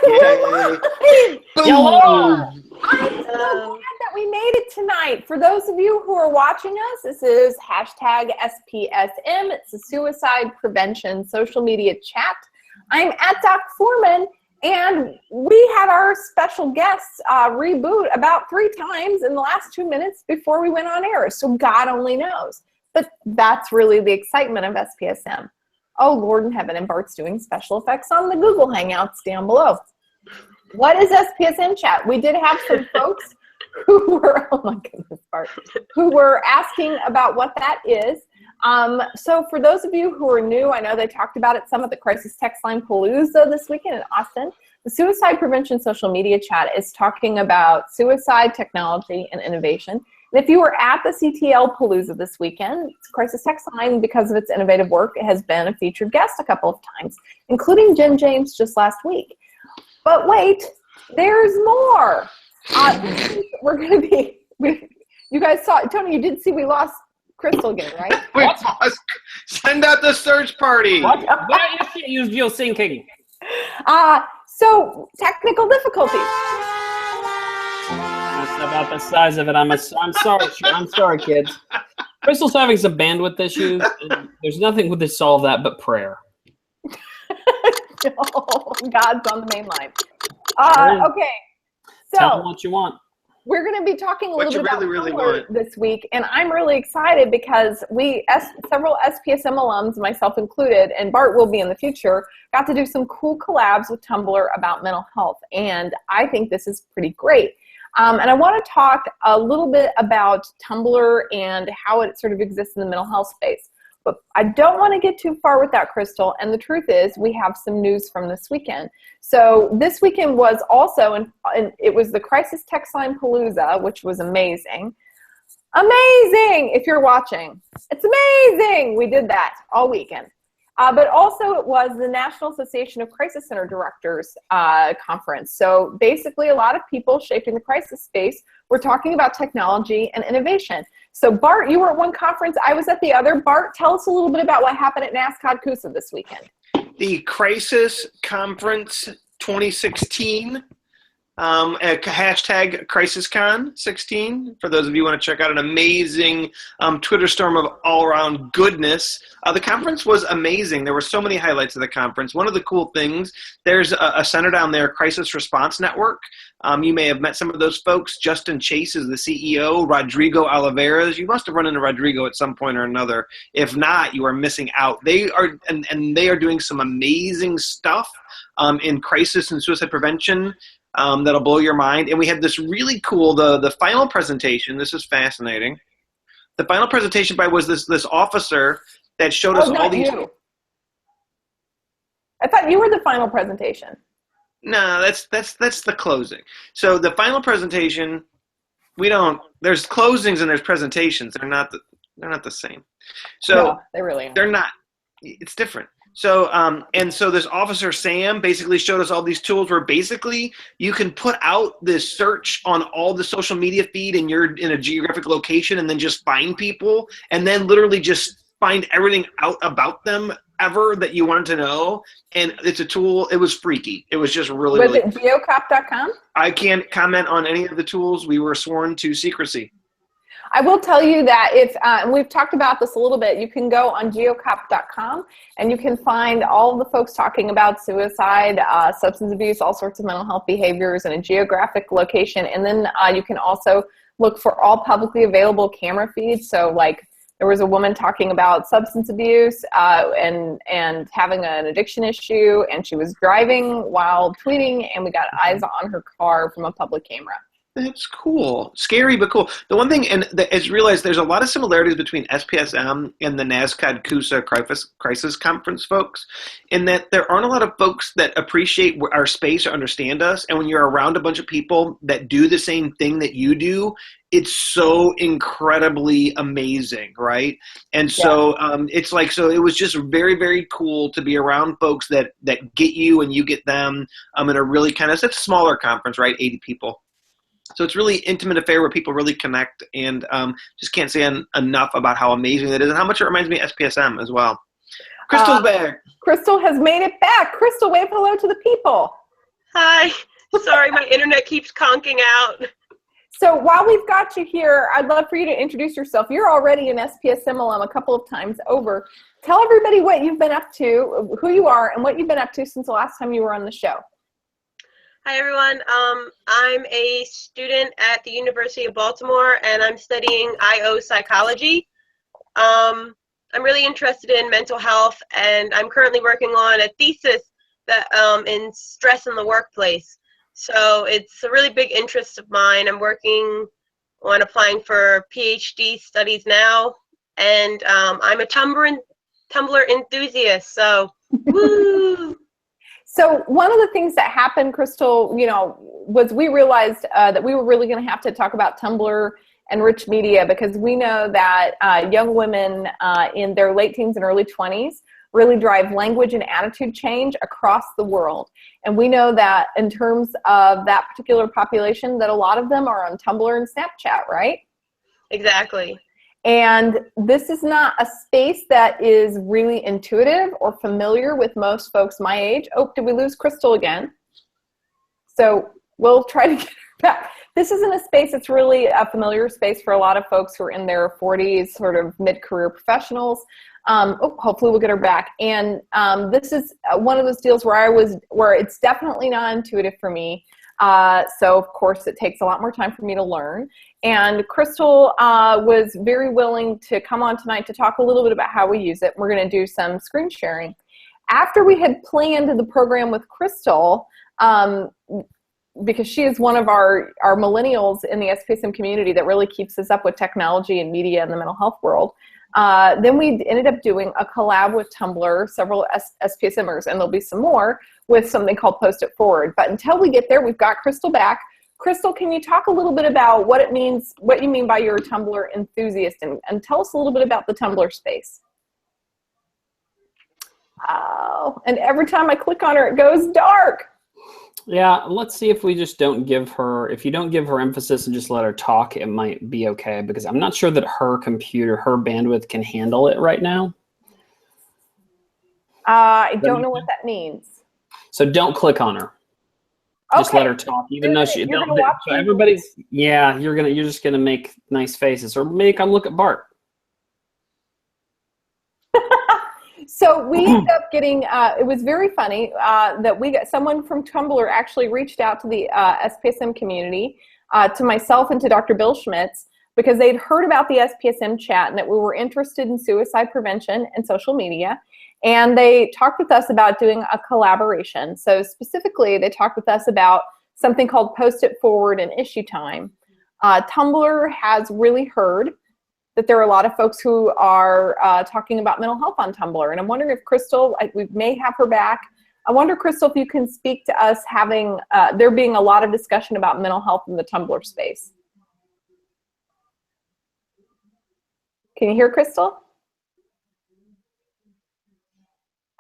We're live! Hello! I'm so glad that we made it tonight. For those of you who are watching us, this is hashtag SPSM. It's the Suicide Prevention Social Media Chat. I'm at Doc Foreman, and we had our special guests reboot about 3 times in the last 2 minutes before we went on air, so God only knows. But that's really the excitement of SPSM. Oh, Lord in heaven, and Bart's doing special effects on the Google Hangouts down below. What is SPSM chat? We did have some folks who were, oh my goodness, Bart, who were asking about what that is. So for those of you who are new, I know they talked about it some at the Crisis Text Line Palooza this weekend in Austin. The Suicide Prevention Social Media Chat is talking about suicide, technology, and innovation. And if you were at the CTL Palooza this weekend, Crisis Text Line, because of its innovative work, has been a featured guest a couple of times, including Jim James just last week. But wait, there's more. We're going to be, you guys saw, Tony, you did see we lost Krystal again, right? We lost. Send out the search party. What? You can't use geosyncing. So, technical difficulties. That's about the size of it. I'm sorry. I'm sorry, kids. Krystal's having some bandwidth issues. And there's nothing to solve that but prayer. Oh, God's on the main line. Okay, Tell them so what you want. we're going to be talking a little bit about really Tumblr want. this week, and I'm really excited because several SPSM alums, myself included, and Bart will be in the future, got to do some cool collabs with Tumblr about mental health, and I think this is pretty great. And I want to talk a little bit about Tumblr and how it sort of exists in the mental health space. But I don't want to get too far with that, Krystal. And the truth is, we have some news from this weekend. So this weekend was also, and it was the Crisis Text Line Palooza, which was amazing. Amazing! If you're watching, it's amazing! We did that all weekend. But also it was the National Association of Crisis Center Directors conference. So basically a lot of people shaping the crisis space were talking about technology and innovation. So Bart, you were at one conference, I was at the other. Bart, tell us a little bit about what happened at NASCOD CUSA this weekend. The Crisis Conference 2016, hashtag CrisisCon16, for those of you who want to check out an amazing Twitter storm of all-around goodness. The conference was amazing. There were so many highlights of the conference. One of the cool things, there's a center down there, Crisis Response Network. You may have met some of those folks. Justin Chase is the CEO. Rodrigo Oliveras. You must have run into Rodrigo at some point or another. If not, you are missing out. They are they are doing some amazing stuff in crisis and suicide prevention. That'll blow your mind. And we had this really cool, the final presentation. This is fascinating. The final presentation was this officer that showed us all these. You. I thought you were the final presentation. No, that's the closing. So the final presentation, there's closings and there's presentations. They're not the same. So no, they really aren't. They're not. It's different. So, and so this officer, Sam, basically showed us all these tools where basically you can put out this search on all the social media feed and you're in a geographic location and then just find people and then literally just find everything out about them ever that you wanted to know. And it's a tool. It was freaky. It was just really, Was it geocop.com? I can't comment on any of the tools. We were sworn to secrecy. I will tell you that and we've talked about this a little bit, you can go on geocop.com and you can find all of the folks talking about suicide, substance abuse, all sorts of mental health behaviors in a geographic location. And then you can also look for all publicly available camera feeds. So like there was a woman talking about substance abuse and having an addiction issue, and she was driving while tweeting, and we got eyes on her car from a public camera. That's cool. Scary, but cool. The one thing, and is realized there's a lot of similarities between SPSM and the NASCOD CUSA Crisis Conference folks, in that there aren't a lot of folks that appreciate our space or understand us. And when you're around a bunch of people that do the same thing that you do, it's so incredibly amazing, right? And so it's like, so it was just very, very cool to be around folks that get you and you get them in a really kind of, it's a smaller conference, right? 80 people. So it's really intimate affair where people really connect, and just can't say enough about how amazing that is and how much it reminds me of SPSM as well. Krystal's back. Krystal has made it back. Krystal, wave hello to the people. Hi. Sorry, my internet keeps conking out. So while we've got you here, I'd love for you to introduce yourself. You're already an SPSM alum a couple of times over. Tell everybody what you've been up to, who you are, and what you've been up to since the last time you were on the show. Hi, everyone. I'm a student at the University of Baltimore, and I'm studying IO psychology. I'm really interested in mental health, and I'm currently working on a thesis that in stress in the workplace. So it's a really big interest of mine. I'm working on applying for PhD studies now, and I'm a Tumblr enthusiast. So, woo! So one of the things that happened, Krystal, was we realized that we were really going to have to talk about Tumblr and rich media, because we know that young women in their late teens and early 20s really drive language and attitude change across the world. And we know that in terms of that particular population, that a lot of them are on Tumblr and Snapchat, right? Exactly. And this is not a space that is really intuitive or familiar with most folks my age. Oh, did we lose Krystal again? So we'll try to get her back. This isn't a space that's really a familiar space for a lot of folks who are in their 40s, sort of mid-career professionals. Hopefully we'll get her back. And this is one of those deals where it's definitely not intuitive for me. So of course it takes a lot more time for me to learn. And Krystal was very willing to come on tonight to talk a little bit about how we use it. We're going to do some screen sharing. After we had planned the program with Krystal, because she is one of our millennials in the SPSM community that really keeps us up with technology and media in the mental health world. Then we ended up doing a collab with Tumblr, several SPSMers, and there'll be some more, with something called Post It Forward. But until we get there, we've got Krystal back. Krystal, can you talk a little bit about what it means, what you mean by you're a Tumblr enthusiast, and tell us a little bit about the Tumblr space. Oh, and every time I click on her, it goes dark. Yeah, let's see if we just don't give her, if you don't give her emphasis and just let her talk, it might be okay, because I'm not sure that her computer, her bandwidth can handle it right now. I don't know what that means. So don't click on her. Just let her talk, even though she. So everybody's. Yeah, you're just gonna make nice faces, or maybe come look at Bart. So we ended up getting. It was very funny that we got someone from Tumblr actually reached out to the SPSM community, to myself and to Dr. Bill Schmitz, because they'd heard about the SPSM chat and that we were interested in suicide prevention and social media. And they talked with us about doing a collaboration. So specifically, they talked with us about something called Post It Forward and Issue Time. Tumblr has really heard that there are a lot of folks who are talking about mental health on Tumblr. And I'm wondering if Krystal, we may have her back. I wonder, Krystal, if you can speak to us having, there being a lot of discussion about mental health in the Tumblr space. Can you hear Krystal?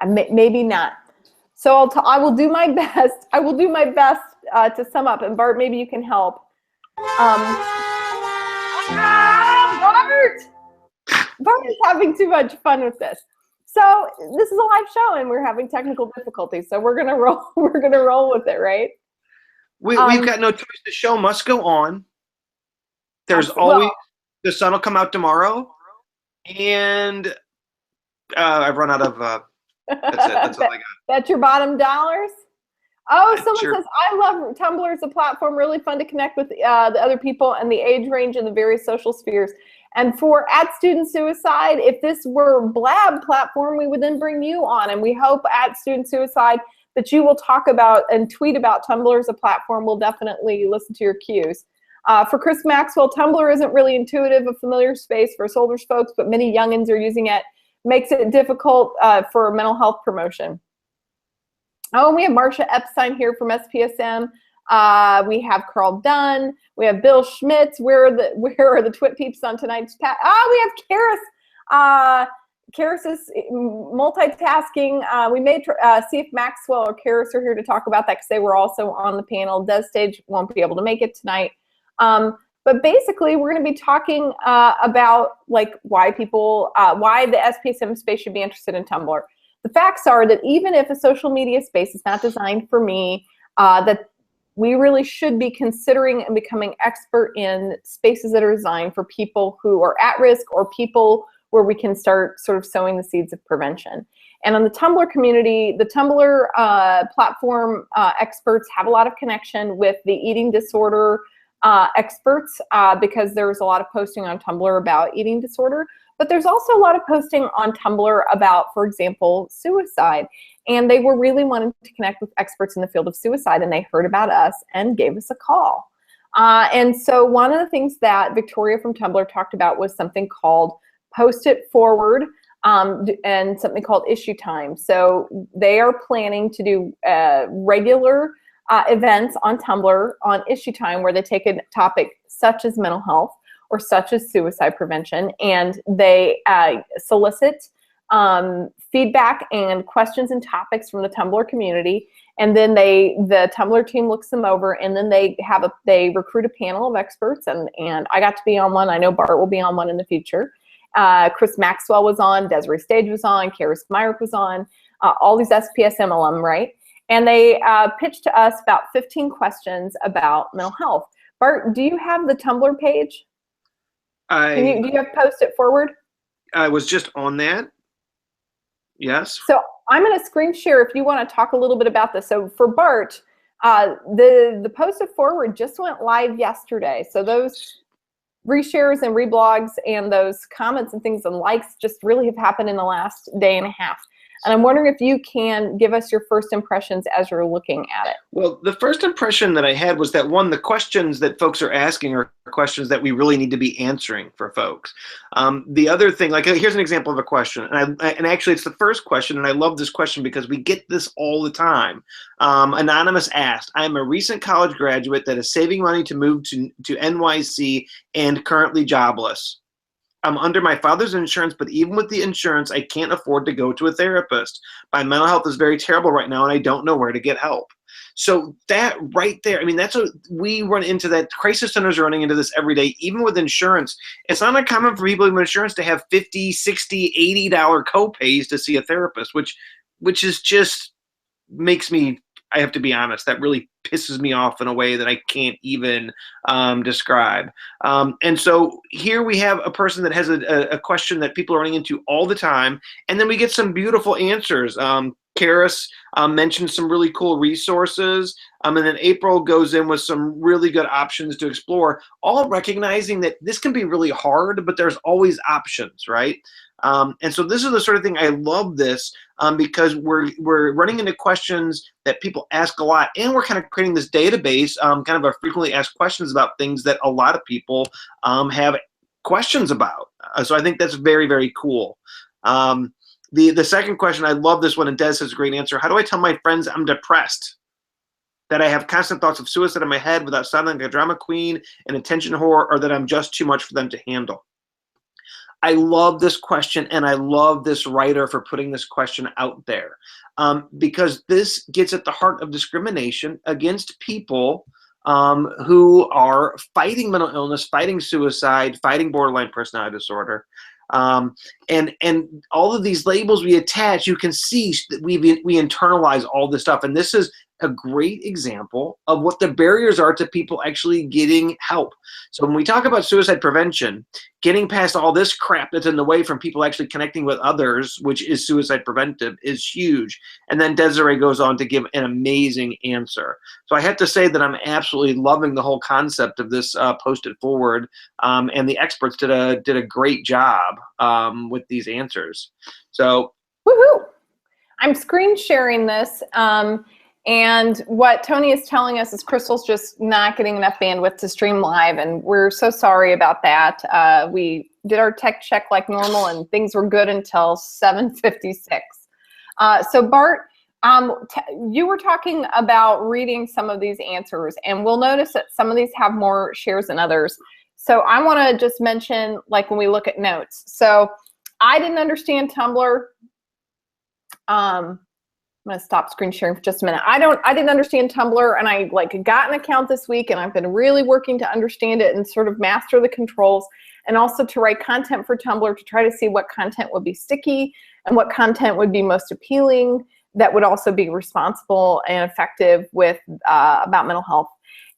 Maybe not. So I will do my best. I will do my best to sum up. And Bart, maybe you can help. Bart is having too much fun with this. So this is a live show, and we're having technical difficulties. So we're gonna roll. We're gonna roll with it, right? We've got no choice. The show must go on. There's always the sun will come out tomorrow, and I've run out of. That's it. That's all I got. That's your bottom dollars? Oh, someone says, I love Tumblr as a platform, really fun to connect with the other people and the age range and the various social spheres. And for at Student Suicide, if this were Blab platform, we would then bring you on. And we hope at Student Suicide that you will talk about and tweet about Tumblr as a platform. We'll definitely listen to your cues. For Chris Maxwell, Tumblr isn't really intuitive, a familiar space for us older folks, but many youngins are using it. Makes it difficult for mental health promotion. Oh, we have Marcia Epstein here from SPSM. We have Carl Dunn. We have Bill Schmitz. Where are the Twit peeps on tonight's chat? We have Karis. Karis is multitasking. We may see if Maxwell or Karis are here to talk about that, because they were also on the panel. Des Stage won't be able to make it tonight. But basically, we're going to be talking about why the SPSM space should be interested in Tumblr. The facts are that even if a social media space is not designed for me, that we really should be considering and becoming expert in spaces that are designed for people who are at risk or people where we can start sort of sowing the seeds of prevention. And on the Tumblr community, the Tumblr platform experts have a lot of connection with the eating disorder experts because there's a lot of posting on Tumblr about eating disorder. But there's also a lot of posting on Tumblr about, for example, suicide. And they were really wanting to connect with experts in the field of suicide, and they heard about us and gave us a call. And so one of the things that Victoria from Tumblr talked about was something called Post It Forward and something called Issue Time. So they are planning to do regular events on Tumblr on Issue Time where they take a topic such as mental health or such as suicide prevention, and they solicit feedback and questions and topics from the Tumblr community, and then the Tumblr team looks them over, and then they recruit a panel of experts, and I got to be on one. I know Bart will be on one in the future. Chris Maxwell was on, Desiree Stage was on, Karis Myrick was on, all these SPSM alum, right? And they pitched to us about 15 questions about mental health. Bart, do you have the Tumblr page? Do you have Post It Forward? I was just on that. Yes. So I'm going to screen share if you want to talk a little bit about this. So for Bart, the Post It Forward just went live yesterday. So those reshares and reblogs and those comments and things and likes just really have happened in the last day and a half. And I'm wondering if you can give us your first impressions as you're looking at it. Well, the first impression that I had was that, one, the questions that folks are asking are questions that we really need to be answering for folks. The other thing, like, here's an example of a question, and actually it's the first question, and I love this question because we get this all the time. Anonymous asked, I'm a recent college graduate that is saving money to move to NYC and currently jobless. I'm under my father's insurance, but even with the insurance, I can't afford to go to a therapist. My mental health is very terrible right now, and I don't know where to get help. So that right there, I mean, that's what we run into. That crisis centers are running into this every day, even with insurance. It's not uncommon for people with insurance to have $50, $60, $80 co-pays to see a therapist, which is just makes me, I have to be honest, that really pisses me off in a way that I can't even describe. And so here we have a person that has a question that people are running into all the time, and then we get some beautiful answers. Karis mentioned some really cool resources, and then April goes in with some really good options to explore, all recognizing that this can be really hard, but there's always options, right? And so this is the sort of thing I love this because we're running into questions that people ask a lot, and we're kind of creating this database, kind of a frequently asked questions about things that a lot of people have questions about. So I think that's very, very cool. The second question, I love this one, and Des has a great answer. How do I tell my friends I'm depressed? That I have constant thoughts of suicide in my head without sounding like a drama queen, an attention whore, or that I'm just too much for them to handle? I love this question, and I love this writer for putting this question out there because this gets at the heart of discrimination against people who are fighting mental illness, fighting suicide, fighting borderline personality disorder. And all of these labels we attach, you can see that we internalize all this stuff. And this is a great example of what the barriers are to people actually getting help. So when we talk about suicide prevention, getting past all this crap that's in the way from people actually connecting with others, which is suicide preventive, is huge. And then Desiree goes on to give an amazing answer. So I have to say that I'm absolutely loving the whole concept of this Post It Forward, and the experts did a great job with these answers. So, woohoo! I'm screen sharing this. And what Tony is telling us is Krystal's just not getting enough bandwidth to stream live, and we're so sorry about that. We did our tech check like normal, and things were good until 7:56. So Bart, you were talking about reading some of these answers, and we'll notice that some of these have more shares than others. So I want to just mention, like when we look at notes. So I didn't understand Tumblr. I'm gonna stop screen sharing for just a minute. I didn't understand Tumblr, and I got an account this week, and I've been really working to understand it and sort of master the controls, and also to write content for Tumblr to try to see what content would be sticky and what content would be most appealing that would also be responsible and effective with about mental health.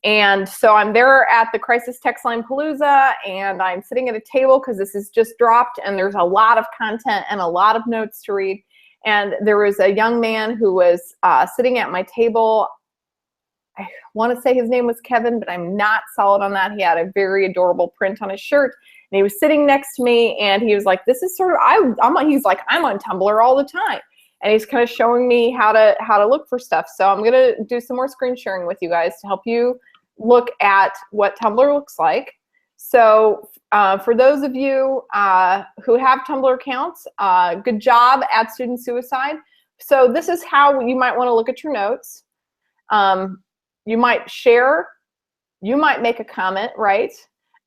And so I'm there at the Crisis Text Line Palooza, and I'm sitting at a table because this is just dropped, and there's a lot of content and a lot of notes to read. And there was a young man who was sitting at my table. I want to say his name was Kevin, but I'm not solid on that. He had a very adorable print on his shirt, and he was sitting next to me, and he was like, "This is sort of he's like, I'm on Tumblr all the time." And he's kind of showing me how to look for stuff. So I'm gonna do some more screen sharing with you guys to help you look at what Tumblr looks like. So for those of you who have Tumblr accounts, good job at student suicide. So this is how you might want to look at your notes. You might share, you might make a comment, right?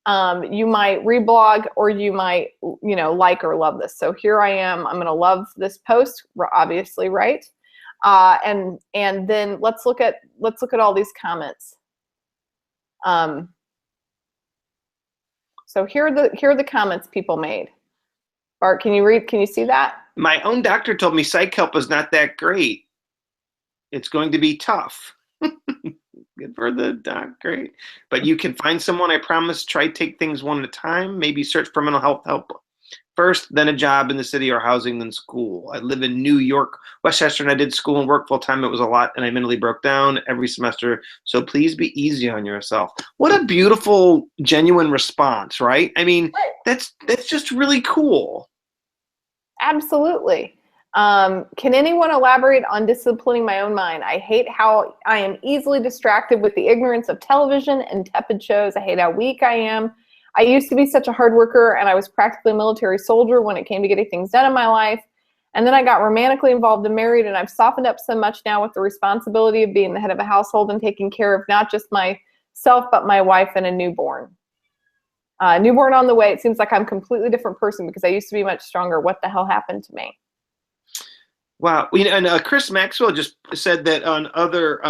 You might reblog, or you might, like or love this. So here I am. I'm going to love this post, obviously, right? And then let's look at all these comments. So here are the comments people made. Bart, can you see that? My own doctor told me psych help is not that great. It's going to be tough. Good for the doc, great. But you can find someone, I promise. Try take things one at a time. Maybe search for mental health help first, then a job in the city or housing, then school. I live in New York, Westchester, and I did school and work full time. It was a lot, and I mentally broke down every semester. So please be easy on yourself. What a beautiful, genuine response, right? I mean, that's just really cool. Absolutely. Can anyone elaborate on disciplining my own mind? I hate how I am easily distracted with the ignorance of television and tepid shows. I hate how weak I am. I used to be such a hard worker, and I was practically a military soldier when it came to getting things done in my life. And then I got romantically involved and married, and I've softened up so much now with the responsibility of being the head of a household and taking care of not just myself, but my wife and a newborn. Newborn on the way. It seems like I'm a completely different person because I used to be much stronger. What the hell happened to me? Wow. And Chris Maxwell just said that on other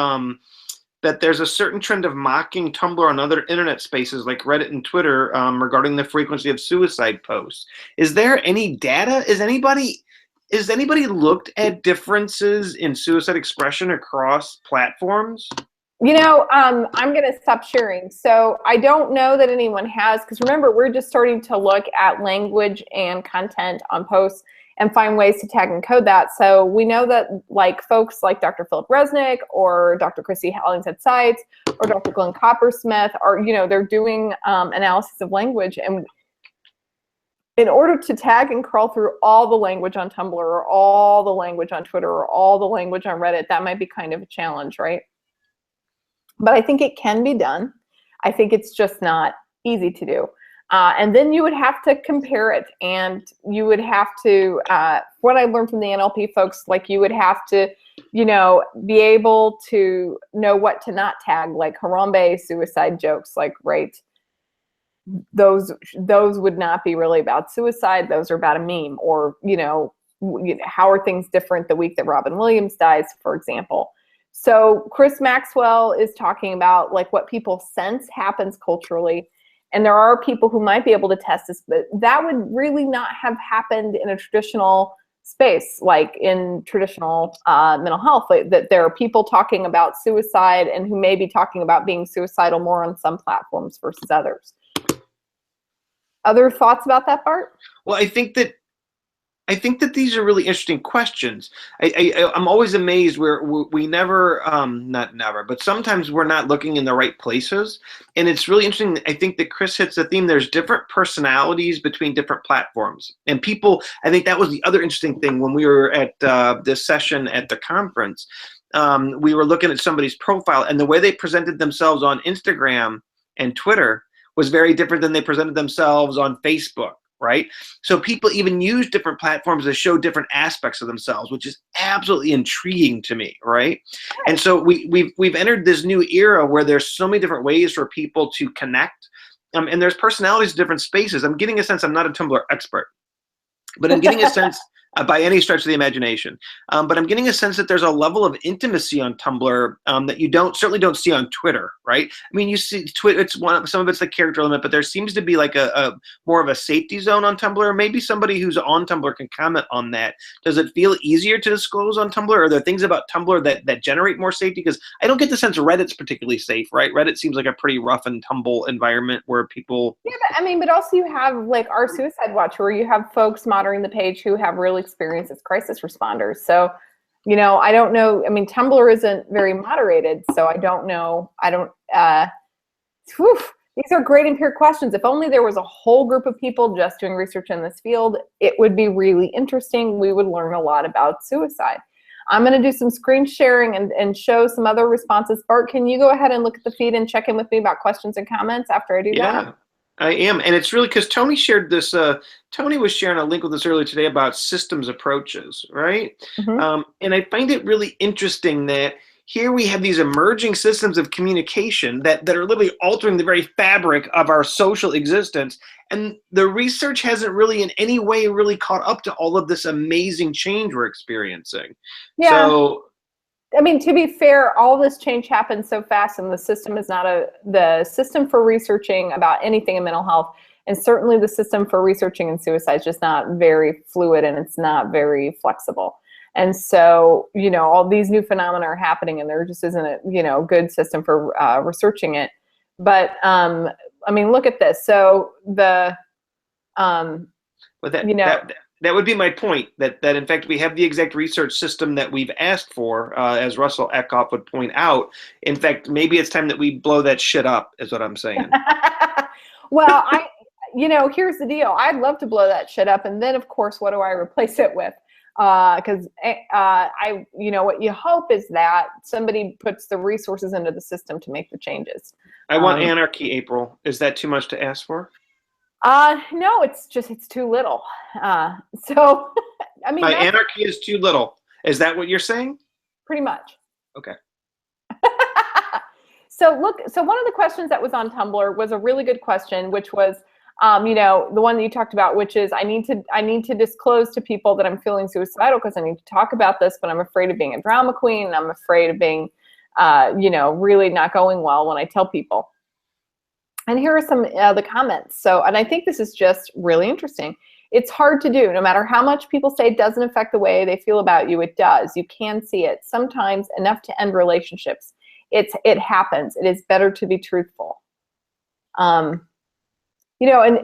that there's a certain trend of mocking Tumblr on other internet spaces like Reddit and Twitter regarding the frequency of suicide posts. Is there any data? Is anybody looked at differences in suicide expression across platforms? I'm going to stop sharing. So I don't know that anyone has, because remember, we're just starting to look at language and content on posts and find ways to tag and code that. So we know that folks like Dr. Philip Resnick or Dr. Chrissy Hollingshead Sites or Dr. Glenn Coppersmith are, they're doing analysis of language. And in order to tag and crawl through all the language on Tumblr or all the language on Twitter or all the language on Reddit, that might be kind of a challenge, right? But I think it can be done. I think it's just not easy to do. And then you would have to compare it, and you would have to, what I learned from the NLP folks, you would have to, be able to know what to not tag, like Harambe suicide jokes, right? Those would not be really about suicide. Those are about a meme, or, how are things different the week that Robin Williams dies, for example. So Chris Maxwell is talking about what people sense happens culturally. And there are people who might be able to test this, but that would really not have happened in a traditional space, like in traditional mental health, that there are people talking about suicide and who may be talking about being suicidal more on some platforms versus others. Other thoughts about that, Bart? Well, I think that these are really interesting questions. I'm always amazed where we never, not never, but sometimes we're not looking in the right places. And it's really interesting. I think that Chris hits the theme. There's different personalities between different platforms. And people, I think that was the other interesting thing when we were at this session at the conference. We were looking at somebody's profile, and the way they presented themselves on Instagram and Twitter was very different than they presented themselves on Facebook. Right? So people even use different platforms to show different aspects of themselves, which is absolutely intriguing to me, right? And so we've entered this new era where there's so many different ways for people to connect, and there's personalities in different spaces. I'm getting a sense, I'm not a Tumblr expert, but I'm getting a sense by any stretch of the imagination. But I'm getting a sense that there's a level of intimacy on Tumblr that you certainly don't see on Twitter, right? I mean, you see Twitter, some of it's the character limit, but there seems to be like a more of a safety zone on Tumblr. Maybe somebody who's on Tumblr can comment on that. Does it feel easier to disclose on Tumblr? Are there things about Tumblr that generate more safety? Because I don't get the sense Reddit's particularly safe, right? Reddit seems like a pretty rough and tumble environment where people... Yeah, but also you have like our Suicide Watch, where you have folks monitoring the page who have real experience as crisis responders. So, I don't know. I mean, Tumblr isn't very moderated, so I don't know. These are great empiric questions. If only there was a whole group of people just doing research in this field, it would be really interesting. We would learn a lot about suicide. I'm going to do some screen sharing and show some other responses. Bart, can you go ahead and look at the feed and check in with me about questions and comments after I do that? Yeah, I am. And it's really because Tony shared this. Tony was sharing a link with us earlier today about systems approaches, right? Mm-hmm. And I find it really interesting that here we have these emerging systems of communication that are literally altering the very fabric of our social existence. And the research hasn't really in any way really caught up to all of this amazing change we're experiencing. Yeah. So, I mean, to be fair, all this change happens so fast, and the system is not the system for researching about anything in mental health, and certainly the system for researching in suicide is just not very fluid, and it's not very flexible. And so, all these new phenomena are happening, and there just isn't a, good system for researching it. But I mean, look at this. So the, but that would be my point, that in fact we have the exact research system that we've asked for, as Russell Eckhoff would point out. In fact, maybe it's time that we blow that shit up, is what I'm saying. Well, here's the deal. I'd love to blow that shit up, and then of course, what do I replace it with? Because what you hope is that somebody puts the resources into the system to make the changes. I want anarchy, April. Is that too much to ask for? No, it's too little. So, I mean, my anarchy is too little. Is that what you're saying? Pretty much. Okay. So one of the questions that was on Tumblr was a really good question, which was, the one that you talked about, which is I need to disclose to people that I'm feeling suicidal because I need to talk about this, but I'm afraid of being a drama queen, and I'm afraid of being, really not going well when I tell people. And here are some of the comments. So, and I think this is just really interesting. It's hard to do. No matter how much people say it doesn't affect the way they feel about you, it does. You can see it. Sometimes enough to end relationships. It happens. It is better to be truthful. And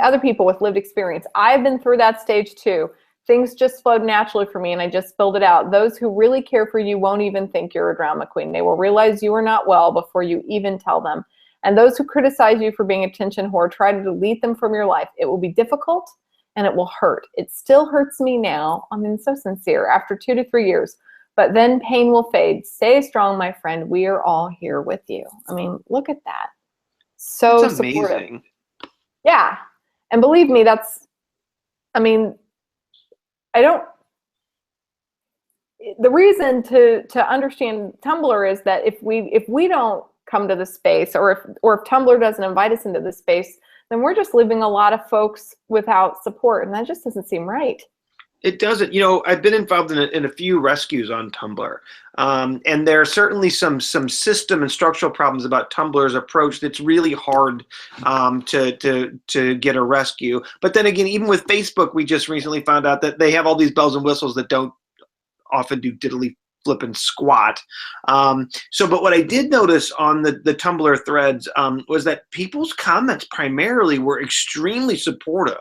other people with lived experience. I've been through that stage too. Things just flowed naturally for me, and I just spilled it out. Those who really care for you won't even think you're a drama queen. They will realize you are not well before you even tell them. And those who criticize you for being a attention whore, try to delete them from your life. It will be difficult, and it will hurt. It still hurts me now. I mean, so sincere, after 2 to 3 years. But then pain will fade. Stay strong, my friend. We are all here with you. I mean, look at that. So that's amazing. Supportive. Yeah. And believe me, the reason to understand Tumblr is that if we don't come to the space, or if Tumblr doesn't invite us into the space, then we're just leaving a lot of folks without support, and that just doesn't seem right. It doesn't. I've been involved in a few rescues on Tumblr, and there are certainly some system and structural problems about Tumblr's approach that's really hard to get a rescue. But then again, even with Facebook, we just recently found out that they have all these bells and whistles that don't often do diddly flippin' squat. But what I did notice on the Tumblr threads was that people's comments primarily were extremely supportive.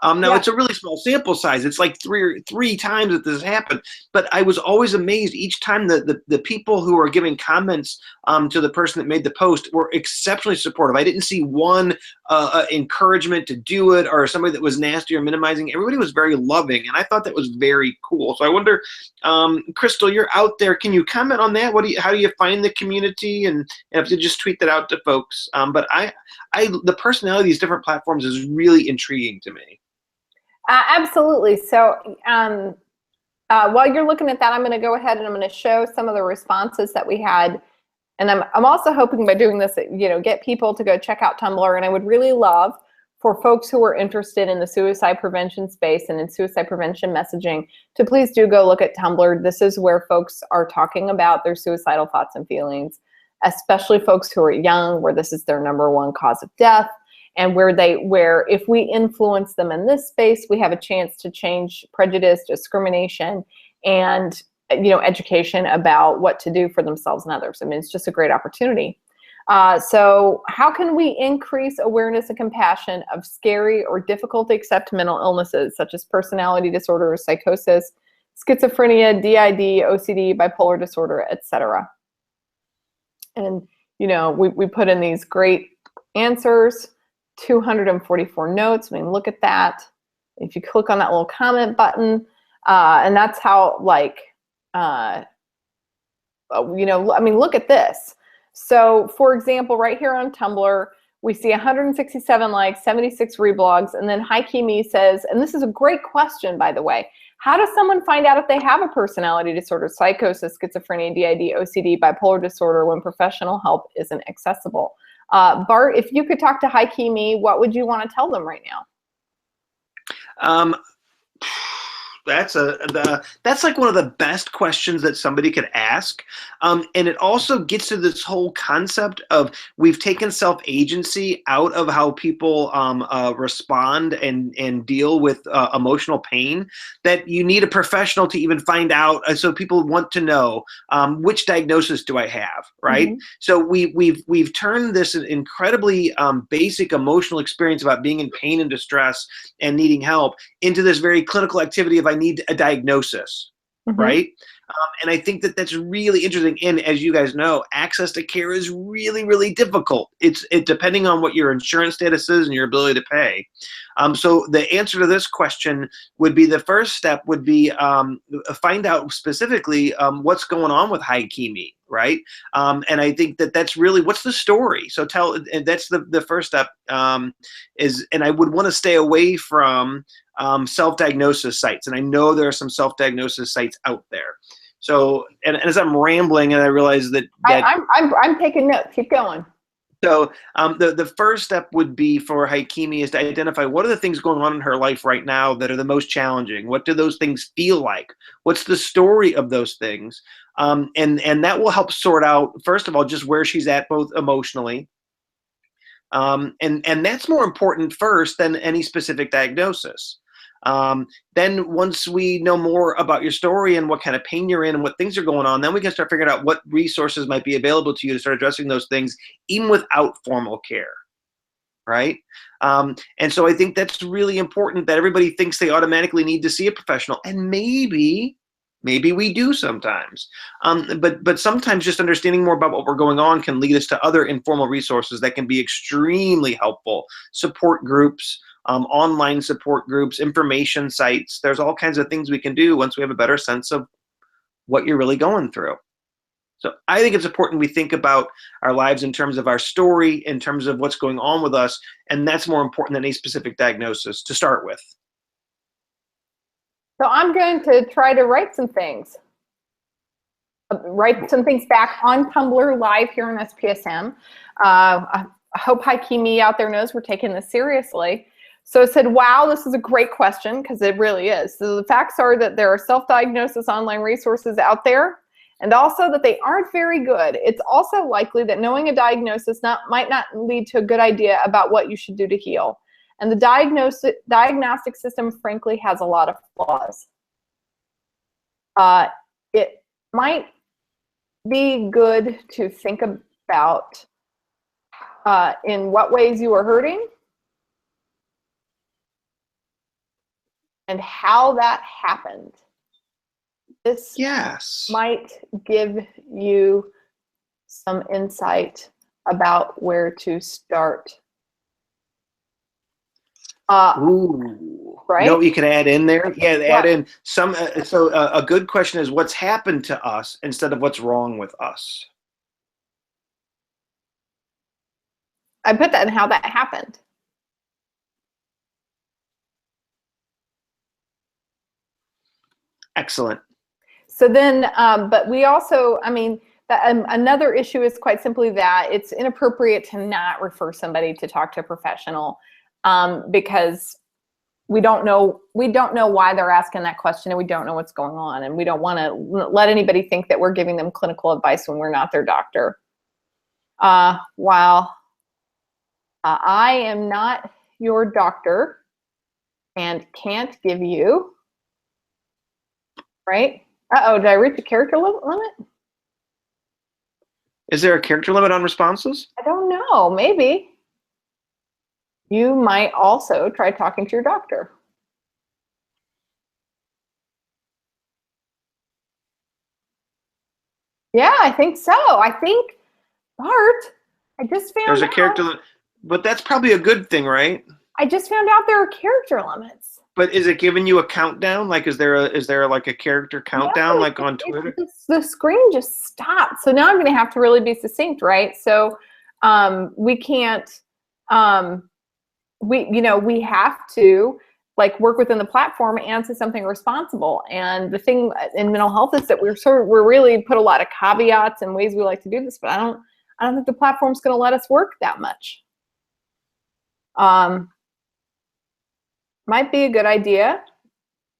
Now it's a really small sample size. It's like three times that this happened, but I was always amazed each time that the people who were giving comments to the person that made the post were exceptionally supportive. I didn't see one encouragement to do it or somebody that was nasty or minimizing. Everybody was very loving, and I thought that was very cool. So I wonder, Krystal, you're out there. Can you comment on that? How do you find the community? And if you just tweet that out to folks. But the personality of these different platforms is really intriguing to me. Absolutely. So while you're looking at that, I'm going to go ahead and I'm going to show some of the responses that we had. And I'm also hoping by doing this, get people to go check out Tumblr. And I would really love for folks who are interested in the suicide prevention space and in suicide prevention messaging to please do go look at Tumblr. This is where folks are talking about their suicidal thoughts and feelings, especially folks who are young, where this is their #1 cause of death, and where if we influence them in this space, we have a chance to change prejudice, discrimination, and education about what to do for themselves and others. I mean, it's just a great opportunity. So how can we increase awareness and compassion of scary or difficult to accept mental illnesses such as personality disorders, psychosis, schizophrenia, DID, OCD, bipolar disorder, etc.? And we put in these great answers, 244 notes. I mean, look at that. If you click on that little comment button, and that's how I mean, look at this. So for example, right here on Tumblr, we see 167 likes, 76 reblogs, and then Hi Me says, and this is a great question, by the way, how does someone find out if they have a personality disorder, psychosis, schizophrenia, DID, OCD, bipolar disorder when professional help isn't accessible? Bart, if you could talk to Hi Me, what would you want to tell them right now? That's like one of the best questions that somebody could ask. And it also gets to this whole concept of we've taken self-agency out of how people respond and deal with emotional pain, that you need a professional to even find out. So people want to know which diagnosis do I have, right? Mm-hmm. So we've turned this incredibly basic emotional experience about being in pain and distress and needing help into this very clinical activity of I need a diagnosis, mm-hmm. right? And I think that that's really interesting. And as you guys know, access to care is really, really difficult. It depending on what your insurance status is and your ability to pay. So the answer to this question would be, the first step would be find out specifically what's going on with Hi Me, right? And I think that that's really, what's the story? So and that's the first step and I would want to stay away from self-diagnosis sites. And I know there are some self-diagnosis sites out there. So, and as I'm rambling, and I realize that I'm taking notes. Keep going. So the first step would be for Hi Me is to identify what are the things going on in her life right now that are the most challenging. What do those things feel like? What's the story of those things? And that will help sort out, first of all, just where she's at both emotionally. And that's more important first than any specific diagnosis. Then once we know more about your story and what kind of pain you're in and what things are going on, then we can start figuring out what resources might be available to you to start addressing those things, even without formal care, right? And so I think that's really important, that everybody thinks they automatically need to see a professional, and maybe we do sometimes. But sometimes just understanding more about what we're going on can lead us to other informal resources that can be extremely helpful. Support groups, online support groups, information sites. There's all kinds of things we can do once we have a better sense of what you're really going through. So I think it's important we think about our lives in terms of our story, in terms of what's going on with us, and that's more important than any specific diagnosis to start with. So I'm going to try to write some things back on Tumblr live here on SPSM. I hope Hi Me out there knows we're taking this seriously. So it said, wow, this is a great question, because it really is. So the facts are that there are self-diagnosis online resources out there, and also that they aren't very good. It's also likely that knowing a diagnosis might not lead to a good idea about what you should do to heal. And the diagnostic system, frankly, has a lot of flaws. It might be good to think about in what ways you are hurting and how that happened. This might give you some insight about where to start. Ooh. Right? You know what you can add in there? Yeah, add in some. So a good question is what's happened to us instead of what's wrong with us. I put that in how that happened. Excellent. So then, but we also, I mean, another issue is quite simply that it's inappropriate to not refer somebody to talk to a professional because we don't know why they're asking that question, and we don't know what's going on, and we don't want to let anybody think that we're giving them clinical advice when we're not their doctor. While I am not your doctor and can't give you, right? Uh-oh, did I reach the character limit? Is there a character limit on responses? I don't know, maybe. You might also try talking to your doctor. Yeah, I think so. I think, Bart, I just found out. There's a character limit, but that's probably a good thing, right? I just found out there are character limits. But is it giving you a countdown? Like, is there like a character countdown, like on Twitter? The screen just stopped. So now I'm going to have to really be succinct, right? So we can't, we have to like work within the platform and say something responsible. And the thing in mental health is that we're really put a lot of caveats and ways we like to do this, but I don't think the platform's going to let us work that much. Might be a good idea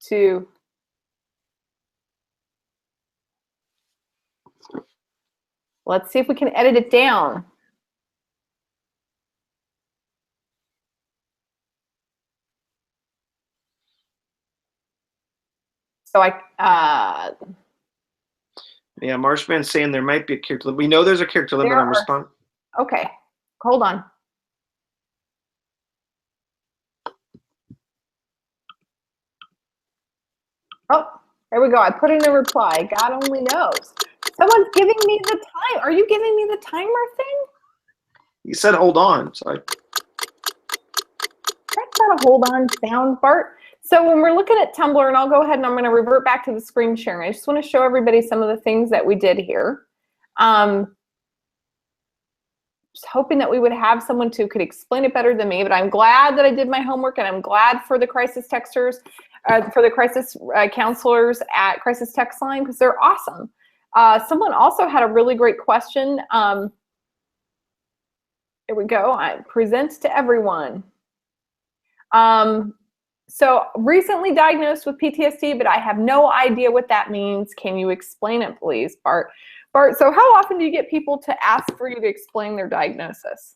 to let's see if we can edit it down. So yeah, Marshman's saying there might be a character limit. We know there's a character limit on response. Okay, hold on. Oh, there we go. I put in a reply. God only knows. Someone's giving me the time. Are you giving me the timer thing? You said hold on. So That's not a hold on sound, Bart. So when we're looking at Tumblr, and I'll go ahead and I'm going to revert back to the screen sharing. I just want to show everybody some of the things that we did here. Just hoping that we would have someone who could explain it better than me, but I'm glad that I did my homework, and I'm glad for the crisis texters, for the crisis counselors at Crisis Text Line, because they're awesome. Someone also had a really great question. Here we go. I present to everyone. So recently diagnosed with PTSD, but I have no idea what that means. Can you explain it, please, Bart? Bart, so how often do you get people to ask for you to explain their diagnosis?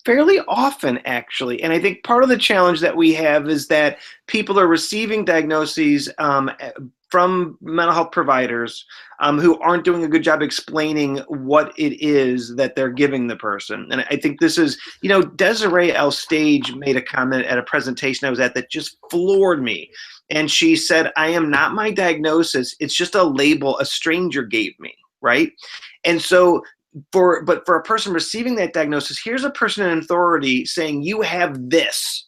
Fairly often, actually. And I think part of the challenge that we have is that people are receiving diagnoses from mental health providers who aren't doing a good job explaining what it is that they're giving the person. And I think this is, Desiree L. Stage made a comment at a presentation I was at that just floored me. And she said, I am not my diagnosis. It's just a label a stranger gave me, right? And so but for a person receiving that diagnosis, here's a person in authority saying you have this,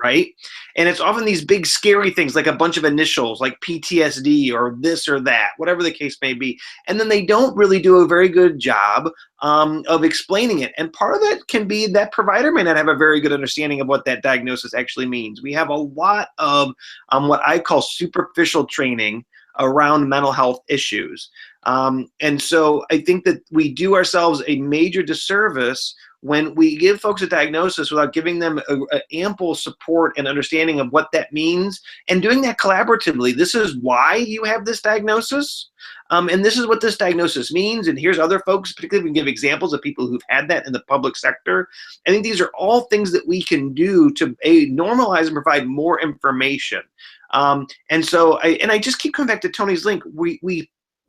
right? And it's often these big scary things like a bunch of initials like PTSD or this or that, whatever the case may be. And then they don't really do a very good job of explaining it. And part of that can be that provider may not have a very good understanding of what that diagnosis actually means. We have a lot of what I call superficial training around mental health issues. And so I think that we do ourselves a major disservice when we give folks a diagnosis without giving them a ample support and understanding of what that means and doing that collaboratively. This is why you have this diagnosis, and this is what this diagnosis means, and here's other folks, particularly we can give examples of people who've had that in the public sector. I think these are all things that we can do to normalize and provide more information. And so I just keep coming back to Tony's link.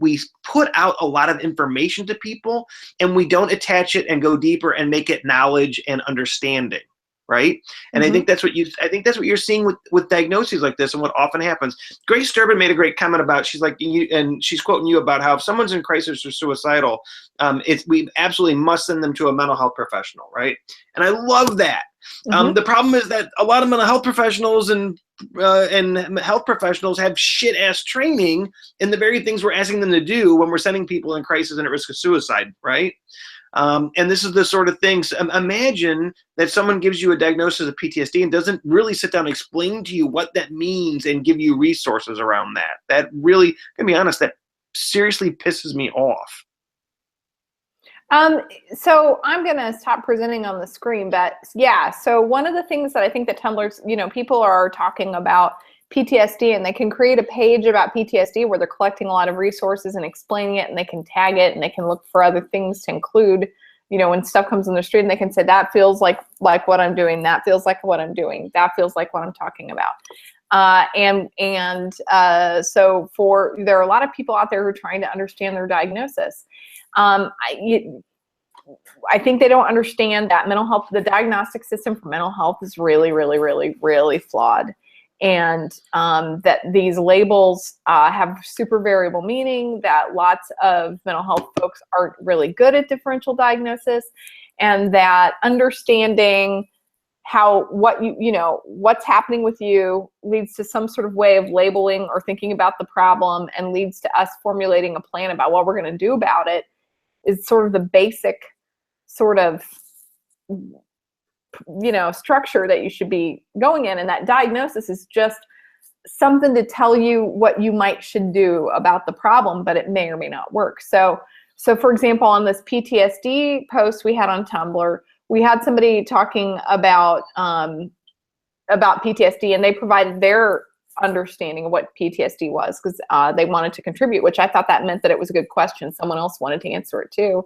We put out a lot of information to people, and we don't attach it and go deeper and make it knowledge and understanding, right? And I think that's what you're seeing with diagnoses like this, and what often happens. Grace Durbin made a great comment about. She's like, and she's quoting you about how if someone's in crisis or suicidal, we absolutely must send them to a mental health professional, right? And I love that. The problem is that a lot of mental health professionals and health professionals have shit-ass training in the very things we're asking them to do when we're sending people in crisis and at risk of suicide, right? And this is the sort of things. Imagine that someone gives you a diagnosis of PTSD and doesn't really sit down and explain to you what that means and give you resources around that. That really, to be honest, that seriously pisses me off. So I'm gonna stop presenting on the screen, but yeah, so one of the things that I think that Tumblr's, people are talking about PTSD, and they can create a page about PTSD where they're collecting a lot of resources and explaining it, and they can tag it, and they can look for other things to include, when stuff comes in the street, and they can say, that feels like what I'm doing, that feels like what I'm doing, that feels like what I'm talking about. So there are a lot of people out there who are trying to understand their diagnosis. I think they don't understand that mental health, the diagnostic system for mental health is really, really, really, really flawed. And that these labels have super variable meaning, that lots of mental health folks aren't really good at differential diagnosis, and that understanding what's happening with you leads to some sort of way of labeling or thinking about the problem, and leads to us formulating a plan about what we're going to do about it, is sort of the basic sort of structure that you should be going in. And that diagnosis is just something to tell you what you should do about the problem, but it may or may not work. So for example, on this PTSD post we had on Tumblr, we had somebody talking about PTSD, and they provided their understanding of what PTSD was, because they wanted to contribute, which I thought that meant that it was a good question. Someone else wanted to answer it too.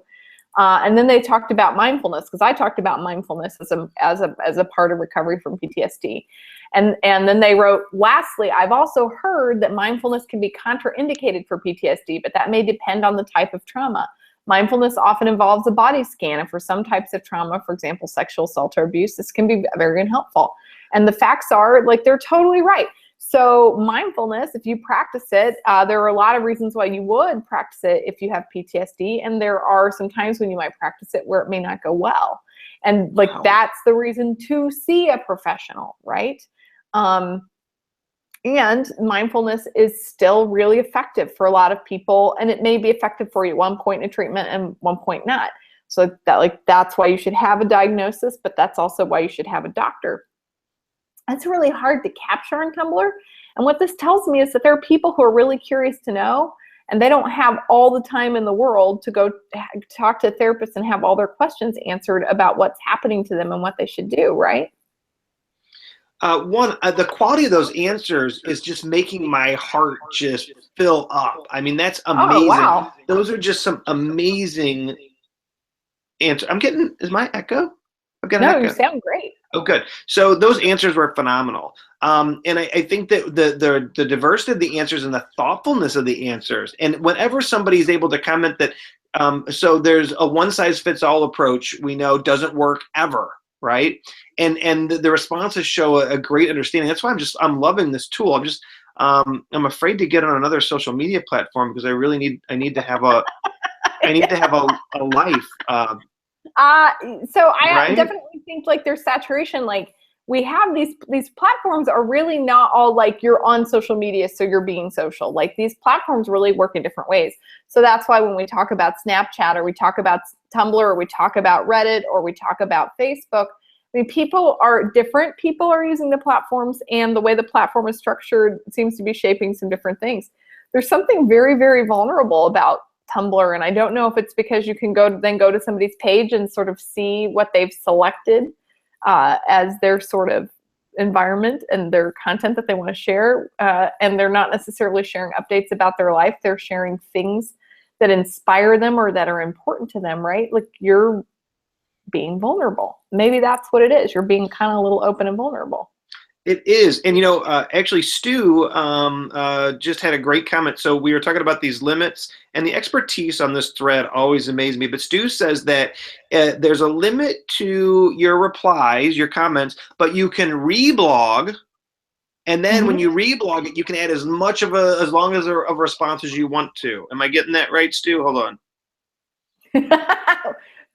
And then they talked about mindfulness, because I talked about mindfulness as a part of recovery from PTSD. And then they wrote, lastly, I've also heard that mindfulness can be contraindicated for PTSD, but that may depend on the type of trauma. Mindfulness often involves a body scan, and for some types of trauma, for example, sexual assault or abuse, this can be very unhelpful. And the facts are, they're totally right. So mindfulness, if you practice it, there are a lot of reasons why you would practice it if you have PTSD, and there are some times when you might practice it where it may not go well. And that's the reason to see a professional, right? And mindfulness is still really effective for a lot of people, and it may be effective for you at one point in treatment and one point not. So that's why you should have a diagnosis, but that's also why you should have a doctor. That's really hard to capture on Tumblr. And what this tells me is that there are people who are really curious to know, and they don't have all the time in the world to go talk to therapists and have all their questions answered about what's happening to them and what they should do, right? The quality of those answers is just making my heart just fill up. I mean, that's amazing. Oh, wow. Those are just some amazing answers. Is my echo? I've got an echo. No, you sound great. Oh, good. So those answers were phenomenal. And I think that the diversity of the answers and the thoughtfulness of the answers, and whenever somebody is able to comment that, so there's a one-size-fits-all approach we know doesn't work ever, right? And the responses show a great understanding. That's why I'm loving this tool. I'm afraid to get on another social media platform, because I need to have a life. So I right? definitely think there's saturation. We have these platforms are really not all you're on social media, so you're being social. These platforms really work in different ways. So that's why when we talk about Snapchat, or we talk about Tumblr, or we talk about Reddit, or we talk about Facebook, I mean, different people are using the platforms, and the way the platform is structured seems to be shaping some different things. There's something very, very vulnerable about Tumblr, and I don't know if it's because you can go to somebody's page and sort of see what they've selected as their sort of environment and their content that they want to share, and they're not necessarily sharing updates about their life. They're sharing things that inspire them or that are important to them, right? You're being vulnerable. Maybe that's what it is. You're being kind of a little open and vulnerable. It is. And, actually, Stu just had a great comment. So we were talking about these limits, and the expertise on this thread always amazed me. But Stu says that there's a limit to your replies, your comments, but you can reblog. And then when you reblog it, you can add as long as a response as you want to. Am I getting that right, Stu? Hold on.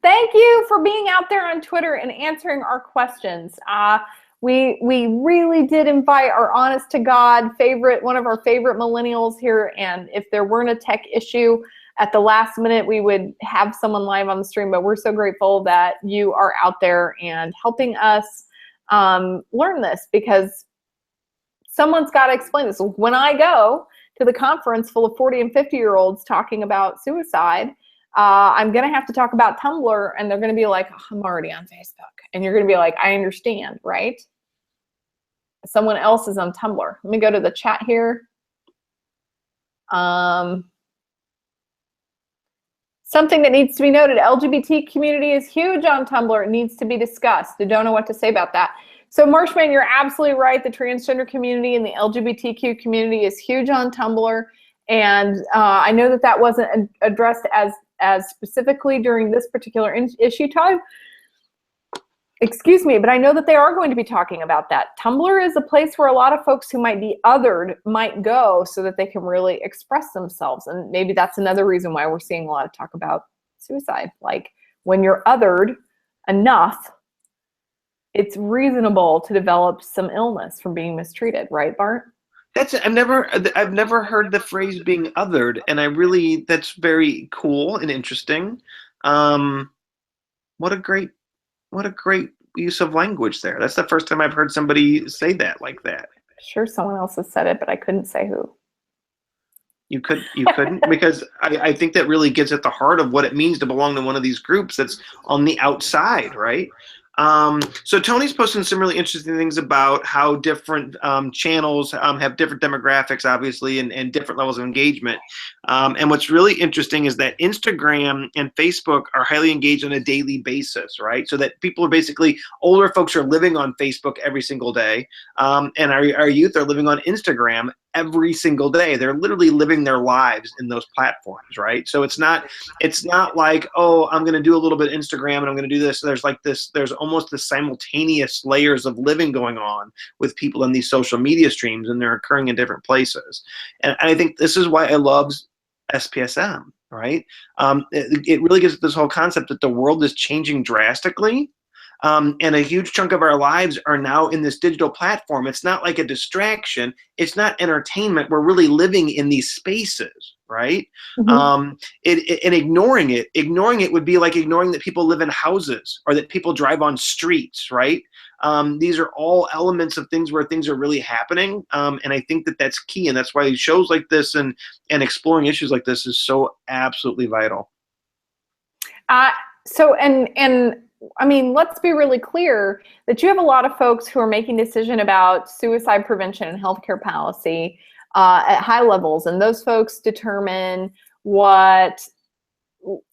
Thank you for being out there on Twitter and answering our questions. We really did invite our honest to God one of our favorite millennials here, and if there weren't a tech issue at the last minute, we would have someone live on the stream, but we're so grateful that you are out there and helping us learn this, because someone's got to explain this. When I go to the conference full of 40 and 50-year-olds talking about suicide, I'm going to have to talk about Tumblr, and they're going to be like, oh, I'm already on Facebook. And you're going to be like, I understand, right? Someone else is on Tumblr. Let me go to the chat here. Something that needs to be noted, LGBT community is huge on Tumblr. It needs to be discussed. I don't know what to say about that. So Marshman, you're absolutely right. The transgender community and the LGBTQ community is huge on Tumblr. And I know that that wasn't addressed as specifically during this particular issue time. Excuse me, but I know that they are going to be talking about that. Tumblr is a place where a lot of folks who might be othered might go so that they can really express themselves. And maybe that's another reason why we're seeing a lot of talk about suicide. Like when you're othered enough, it's reasonable to develop some illness from being mistreated, right, Bart? I've never heard the phrase being othered, and that's very cool and interesting. What a great use of language there. That's the first time I've heard somebody say that like that. Sure, someone else has said it, but I couldn't say who. You couldn't because I think that really gets at the heart of what it means to belong to one of these groups that's on the outside, right? So Tony's posting some really interesting things about how different channels have different demographics, obviously, and different levels of engagement. And what's really interesting is that Instagram and Facebook are highly engaged on a daily basis, right? So that people are basically, older folks are living on Facebook every single day, and our youth are living on Instagram every single day. They're literally living their lives in those platforms, right? So it's not like, oh, I'm going to do a little bit of Instagram and I'm going to do this. There's almost the simultaneous layers of living going on with people in these social media streams, and they're occurring in different places. And I think this is why I love SPSM, right? It really gets at this whole concept that the world is changing drastically. And a huge chunk of our lives are now in this digital platform. It's not like a distraction. It's not entertainment. We're really living in these spaces, right? Mm-hmm. And ignoring it would be like ignoring that people live in houses or that people drive on streets, right? These are all elements of things where things are really happening. And I think that that's key. And that's why shows like this and exploring issues like this is so absolutely vital. I mean, let's be really clear that you have a lot of folks who are making decisions about suicide prevention and healthcare policy at high levels, and those folks determine what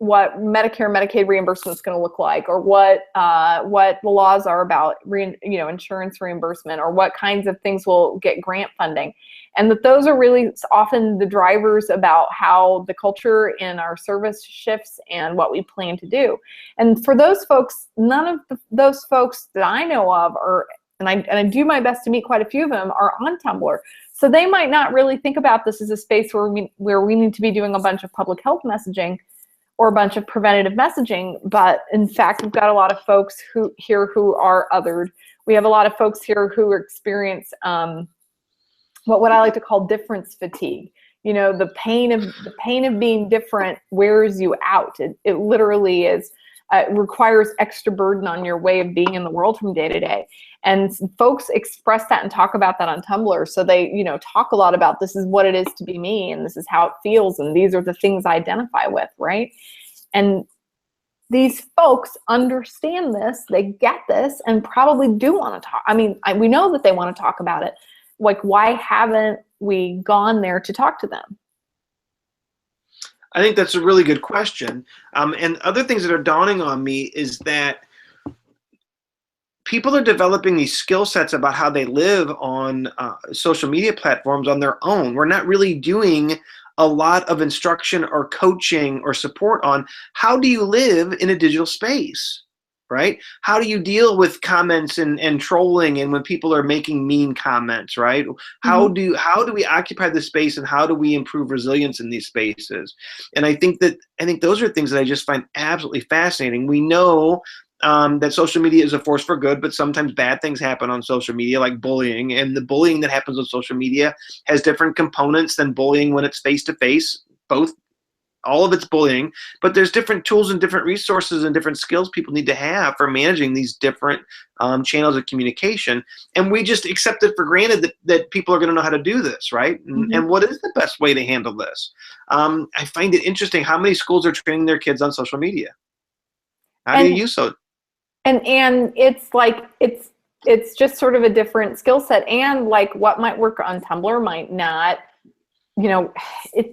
Medicare, Medicaid reimbursement is going to look like, or what the laws are about, insurance reimbursement, or what kinds of things will get grant funding, and that those are really often the drivers about how the culture in our service shifts and what we plan to do. And for those folks, none of those folks that I know of and I do my best to meet quite a few of them, are on Tumblr. So they might not really think about this as a space where we need to be doing a bunch of public health messaging or a bunch of preventative messaging, but in fact, we've got a lot of folks who are othered. We have a lot of folks here who experience what I like to call difference fatigue. You know, the pain of being different wears you out. It literally is. Requires extra burden on your way of being in the world from day to day. And folks express that and talk about that on Tumblr. So they, talk a lot about this is what it is to be me, and this is how it feels, and these are the things I identify with, right? And these folks understand this, they get this, and probably do want to talk. I mean, we know that they want to talk about it. Like, why haven't we gone there to talk to them? I think that's a really good question. And other things that are dawning on me is that people are developing these skill sets about how they live on social media platforms on their own. We're not really doing a lot of instruction or coaching or support on how do you live in a digital space, right? How do you deal with comments and trolling and when people are making mean comments, right? How do we occupy the space, and how do we improve resilience in these spaces? And I think those are things that I just find absolutely fascinating. We know that social media is a force for good, but sometimes bad things happen on social media, like bullying. And the bullying that happens on social media has different components than bullying when it's face-to-face. Both all of it's bullying, but there's different tools and different resources and different skills people need to have for managing these different channels of communication. And we just accept it for granted that people are going to know how to do this, right? And what is the best way to handle this? I find it interesting how many schools are training their kids on social media. How do you use so? And it's like, it's just sort of a different skill set, and like what might work on Tumblr might not, you know,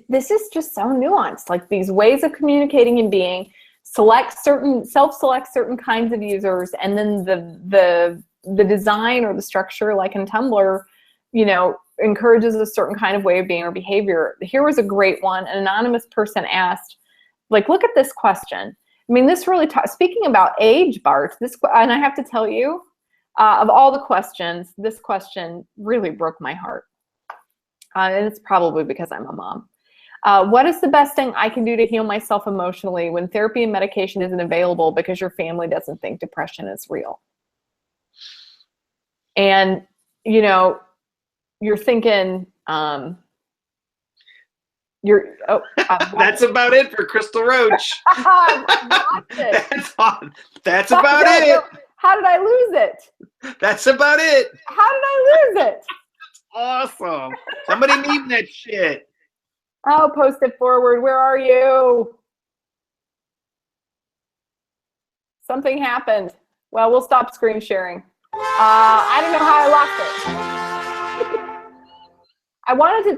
this is just so nuanced. Like these ways of communicating and being, self-select certain kinds of users, and then the design or the structure, like in Tumblr, you know, encourages a certain kind of way of being or behavior. Here was a great one. An anonymous person asked, like, look at this question. I mean, this really, speaking about age, Bart, and I have to tell you, of all the questions, this question really broke my heart. And it's probably because I'm a mom. What is the best thing I can do to heal myself emotionally when therapy and medication isn't available because your family doesn't think depression is real? And, you know, you're thinking, that's about it for Krystal Roach. That's about it. How did I lose it? That's about it. How did I lose it? Awesome. Somebody meme that shit. Oh, post it forward. Where are you? Something happened. Well, we'll stop screen sharing. I don't know how I lost it. I wanted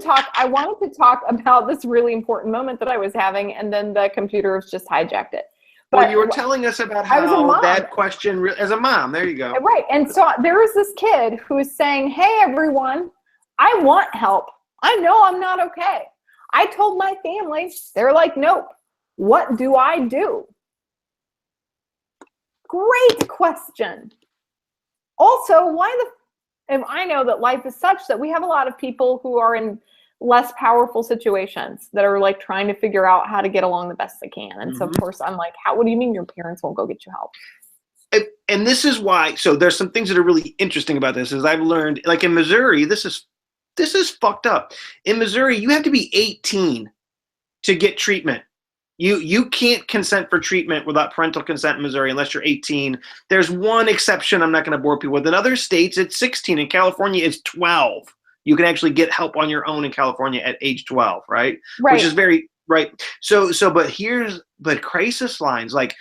to talk about this really important moment that I was having, and then the computer just hijacked it. But well, you were telling us about how that question, as a mom, there you go. Right, and so there was this kid who was saying, hey, everyone, I want help. I know I'm not okay. I told my family, they're like, nope. What do I do? Great question. Also, if I know that life is such that we have a lot of people who are in less powerful situations that are like trying to figure out how to get along the best they can. And so of course I'm like, what do you mean your parents won't go get you help? And this is why, so there's some things that are really interesting about this, is I've learned, like in Missouri, this is fucked up. In Missouri, you have to be 18 to get treatment. You can't consent for treatment without parental consent in Missouri unless you're 18. There's one exception I'm not going to bore people with. In other states, it's 16. In California, it's 12. You can actually get help on your own in California at age 12, right? Which is very, right. But crisis lines like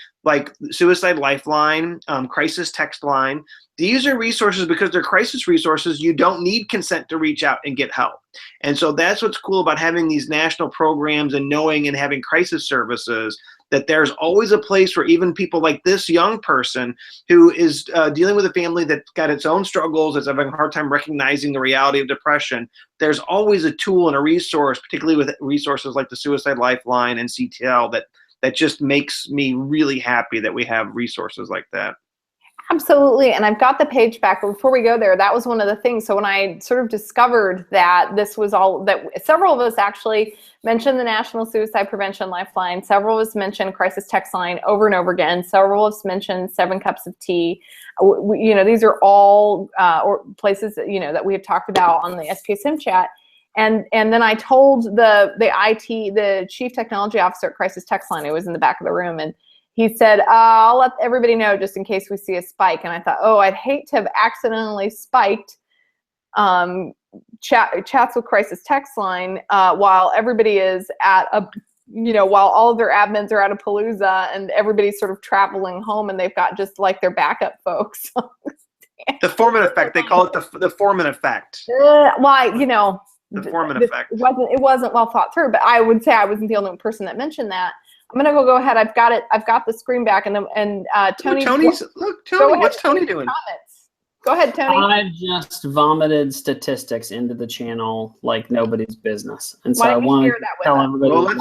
Suicide Lifeline, Crisis Text Line, these are resources because they're crisis resources. You don't need consent to reach out and get help. And so that's what's cool about having these national programs and knowing and having crisis services, that there's always a place where even people like this young person who is dealing with a family that's got its own struggles, that's having a hard time recognizing the reality of depression, there's always a tool and a resource, particularly with resources like the Suicide Lifeline and CTL, that just makes me really happy that we have resources like that. Absolutely, and I've got the page back, but before we go there, that was one of the things. So when I sort of discovered that this was all, that several of us actually mentioned the National Suicide Prevention Lifeline, several of us mentioned Crisis Text Line over and over again, several of us mentioned 7 Cups of Tea. You know, these are all places that, you know, that we have talked about on the SPSM chat. And then I told the Chief Technology Officer at Crisis Text Line, who was in the back of the room, and he said, I'll let everybody know just in case we see a spike. And I thought, oh, I'd hate to have accidentally spiked chats with Crisis Text Line while everybody is at while all of their admins are at a palooza and everybody's sort of traveling home and they've got just like their backup folks. The Foreman effect, they call it the Foreman effect. The Foreman effect. It wasn't well thought through, but I would say I wasn't the only person that mentioned that. I'm gonna go ahead. I've got the screen back, and Tony. Tony, what's Tony doing? Comments. Go ahead, Tony. I just vomited statistics into the channel like nobody's business, and so I want to tell everybody.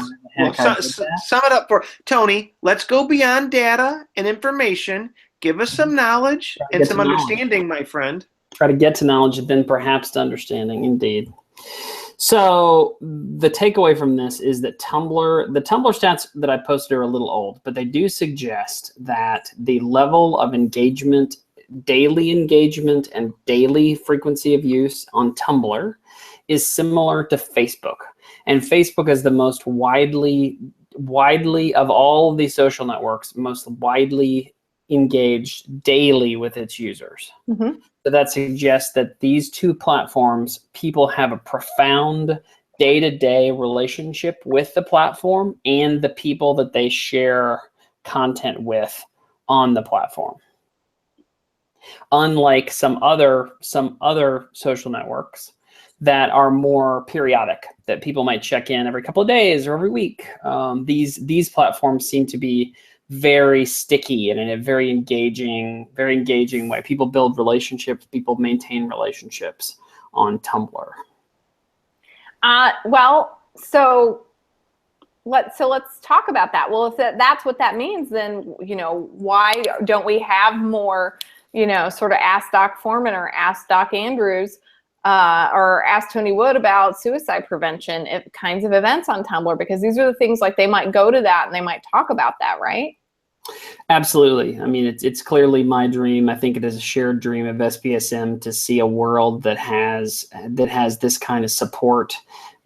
Sum it up for Tony. Let's go beyond data and information. Give us some knowledge and some understanding, my friend. Try to get to knowledge, then perhaps to understanding. Indeed. So the takeaway from this is that the Tumblr stats that I posted are a little old, but they do suggest that the level of engagement, daily engagement, and daily frequency of use on Tumblr is similar to Facebook. And Facebook is the most widely widely, of all the social networks, most widely engaged daily with its users. Mm-hmm. So that suggests that these two platforms, people have a profound day-to-day relationship with the platform and the people that they share content with on the platform. Unlike some other social networks that are more periodic, that people might check in every couple of days or every week. These platforms seem to be very sticky and in a very engaging way. People build relationships, people maintain relationships on Tumblr. Well, so let's talk about that. Well, if that's what that means, then, you know, why don't we have more, you know, sort of Ask Doc Foreman or Ask Doc Andrews or Ask Tony Wood about suicide prevention kinds of events on Tumblr? Because these are the things, like, they might go to that and they might talk about that, right? Absolutely. I mean, it's clearly my dream. I think it is a shared dream of SPSM to see a world that has this kind of support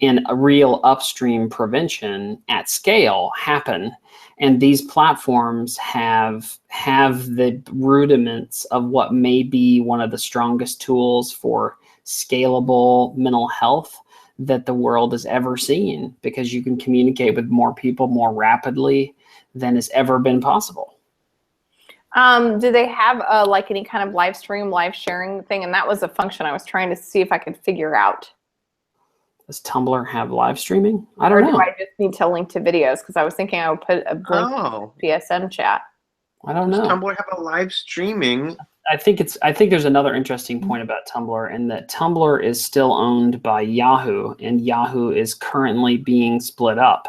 and a real upstream prevention at scale happen. And these platforms have the rudiments of what may be one of the strongest tools for scalable mental health that the world has ever seen, because you can communicate with more people more rapidly than has ever been possible. Do they have like any kind of live stream, live sharing thing? And that was a function I was trying to see if I could figure out. Does Tumblr have live streaming? I don't know. Or do I just need to link to videos? Because I was thinking I would put a link to the SPSM chat. I don't know. Does Tumblr have a live streaming? I think there's another interesting point about Tumblr, and that Tumblr is still owned by Yahoo, and Yahoo is currently being split up.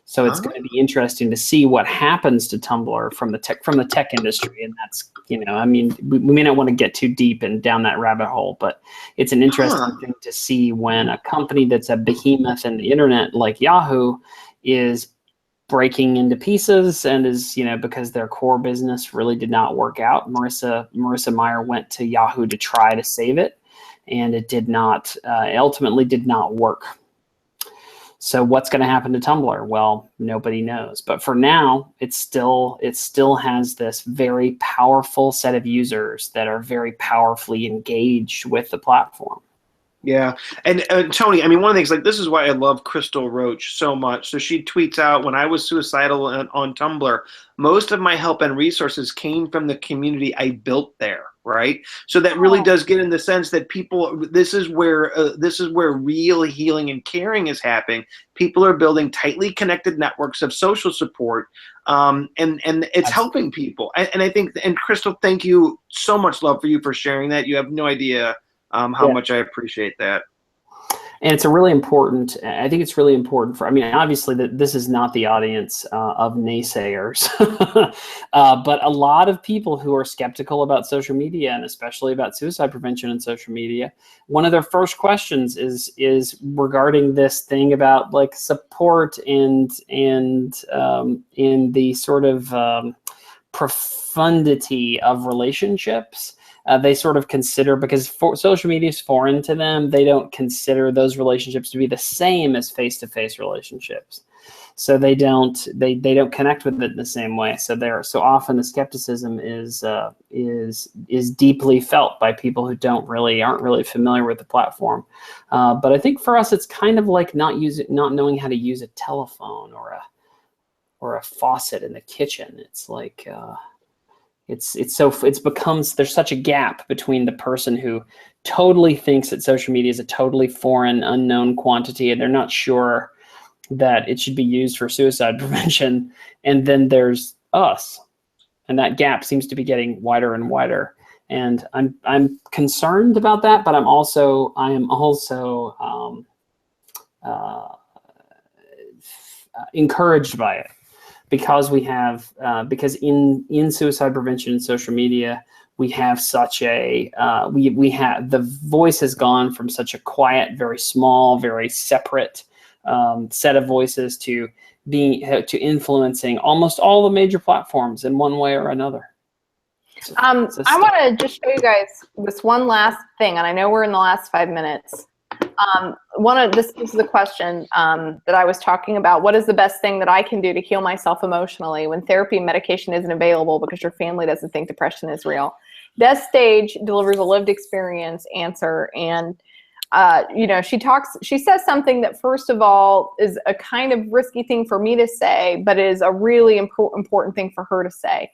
So it's going to be interesting to see what happens to Tumblr from the tech industry, and that's, you know, I mean, we may not want to get too deep and down that rabbit hole, but it's an interesting thing to see when a company that's a behemoth in the internet like Yahoo is breaking into pieces, and is, you know, because their core business really did not work out. Marissa Mayer went to Yahoo to try to save it, and it did not. Ultimately, did not work. So what's going to happen to Tumblr? Well, nobody knows. But for now, it still has this very powerful set of users that are very powerfully engaged with the platform. Yeah. And Tony, I mean, one of the things, like, this is why I love Krystal Roach so much. So she tweets out, when I was suicidal on Tumblr, most of my help and resources came from the community I built there. Right. So that really does get in the sense that people, this is where real healing and caring is happening. People are building tightly connected networks of social support, and it's helping people. And I think, and Krystal, thank you so much, love for you for sharing that. You have no idea how much I appreciate that. And it's a really important, I think it's really important for, I mean, obviously this is not the audience of naysayers, but a lot of people who are skeptical about social media, and especially about suicide prevention in social media, one of their first questions is regarding this thing about, like, support and in the sort of profundity of relationships. They sort of consider, because social media is foreign to them, they don't consider those relationships to be the same as face-to-face relationships. So they don't connect with it in the same way. So so often the skepticism is deeply felt by people who aren't really familiar with the platform. But I think for us, it's kind of like not knowing how to use a telephone or a faucet in the kitchen. It's like there's such a gap between the person who totally thinks that social media is a totally foreign, unknown quantity, and they're not sure that it should be used for suicide prevention, and then there's us, and that gap seems to be getting wider and wider. And I'm concerned about that, but I am also encouraged by it. Because because in suicide prevention and social media, we have such a the voice has gone from such a quiet, very small, very separate set of voices to influencing almost all the major platforms in one way or another. I want to just show you guys this one last thing, and I know we're in the last 5 minutes. This is the question that I was talking about. What is the best thing that I can do to heal myself emotionally when therapy and medication isn't available because your family doesn't think depression is real? Des Stage delivers a lived experience answer, and she says something that, first of all, is a kind of risky thing for me to say, but is a really important thing for her to say.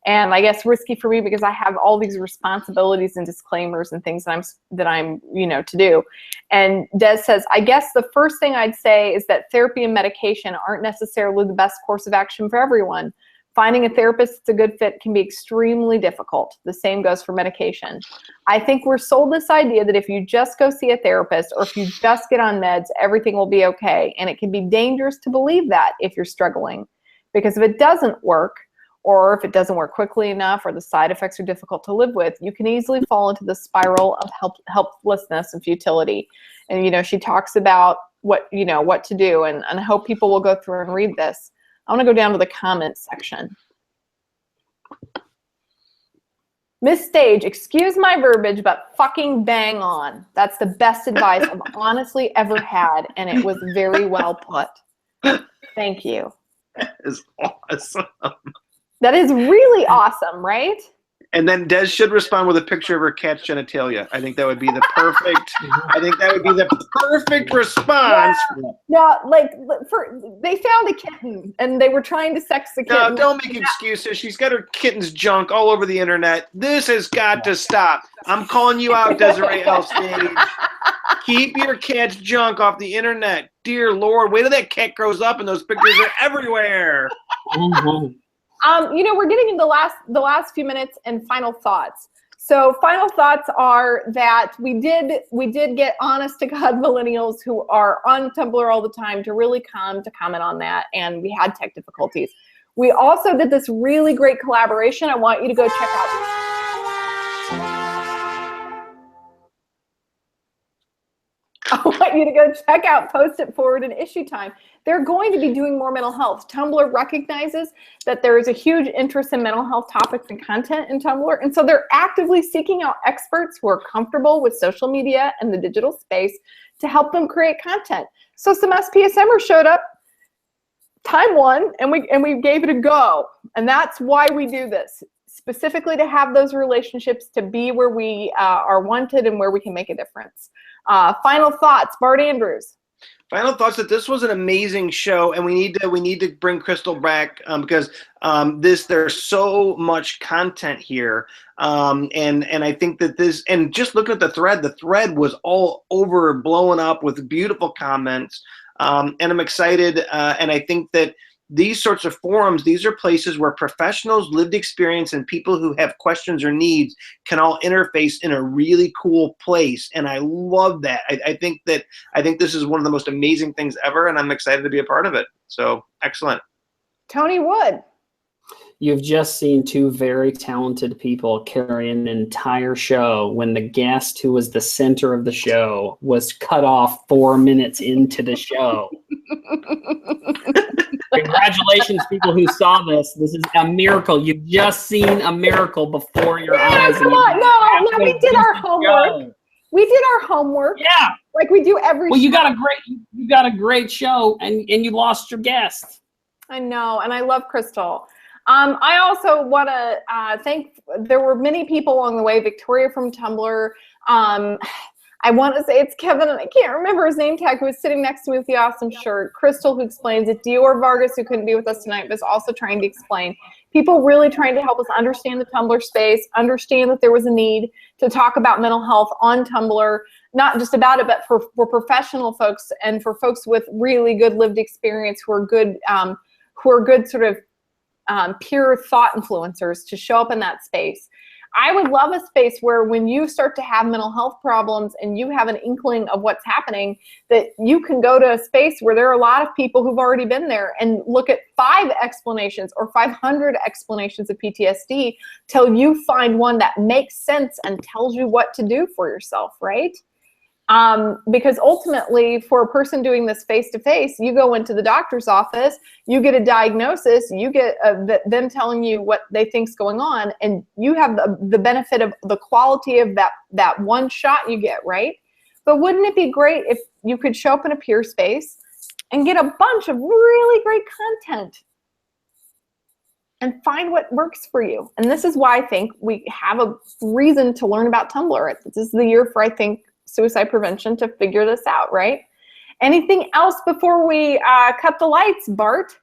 And I guess risky for me because I have all these responsibilities and disclaimers and things that I'm to do. And Des says, I guess the first thing I'd say is that therapy and medication aren't necessarily the best course of action for everyone. Finding a therapist that's a good fit can be extremely difficult. The same goes for medication. I think we're sold this idea that if you just go see a therapist or if you just get on meds, everything will be okay. And it can be dangerous to believe that if you're struggling. Because if it doesn't work, or if it doesn't work quickly enough, or the side effects are difficult to live with, you can easily fall into the spiral of helplessness and futility. And she talks about what to do, and I hope people will go through and read this. I want to go down to the comments section. Miss Stage, excuse my verbiage, but fucking bang on. That's the best advice I've honestly ever had, and it was very well put. Thank you. That is awesome. That is really awesome, right? And then Des should respond with a picture of her cat's genitalia. I think that would be the perfect. I think that would be the perfect response. Yeah, they found a kitten and they were trying to sex the kitten. No, don't make excuses. She's got her kitten's junk all over the internet. This has got to stop. I'm calling you out, Desiree L. Stage. Keep your cat's junk off the internet. Dear Lord, wait till that cat grows up and those pictures are everywhere. We're getting into the last few minutes and final thoughts. So final thoughts are that we did get honest to God millennials who are on Tumblr all the time to really come to comment on that, and we had tech difficulties. We also did this really great collaboration. I want you to go check out. I want you to go check out Post It Forward and Issue Time. They're going to be doing more mental health. Tumblr recognizes that there is a huge interest in mental health topics and content in Tumblr, and so they're actively seeking out experts who are comfortable with social media and the digital space to help them create content. So some SPSMers showed up, time one, and we gave it a go, and that's why we do this, specifically to have those relationships, to be where we are wanted and where we can make a difference. Final thoughts, Bart Andrews. Final thoughts that this was an amazing show, and we need to bring Krystal back because there's so much content here, and I think that this, and just looking at the thread was all over, blowing up with beautiful comments, and I'm excited, and I think that these sorts of forums, these are places where professionals, lived experience, and people who have questions or needs can all interface in a really cool place. And I love that. I think this is one of the most amazing things ever, and I'm excited to be a part of it. So excellent. Tony Wood. You've just seen two very talented people carry an entire show when the guest who was the center of the show was cut off 4 minutes into the show. Congratulations, people who saw this. This is a miracle. You've just seen a miracle before your eyes. Come on. No, we did our homework. We did our homework. Yeah. Like we do every show. You got a great show, and you lost your guest. I know, and I love Krystal. I also want to thank, there were many people along the way. Victoria from Tumblr. I want to say it's Kevin, and I can't remember his name tag, who was sitting next to me with the awesome shirt. Krystal, who explains it. Dior Vargas, who couldn't be with us tonight, but is also trying to explain. People really trying to help us understand the Tumblr space, understand that there was a need to talk about mental health on Tumblr, not just about it, but for professional folks and for folks with really good lived experience who are good sort of pure thought influencers to show up in that space. I would love a space where when you start to have mental health problems and you have an inkling of what's happening, that you can go to a space where there are a lot of people who've already been there and look at 5 explanations or 500 explanations of PTSD till you find one that makes sense and tells you what to do for yourself, right? Because ultimately, for a person doing this face-to-face, you go into the doctor's office, you get a diagnosis, you get them telling you what they think's going on, and you have the benefit of the quality of that one shot you get, right? But wouldn't it be great if you could show up in a peer space and get a bunch of really great content and find what works for you? And this is why I think we have a reason to learn about Tumblr. This is the year for, I think, suicide prevention to figure this out, right? Anything else before we cut the lights, Bart?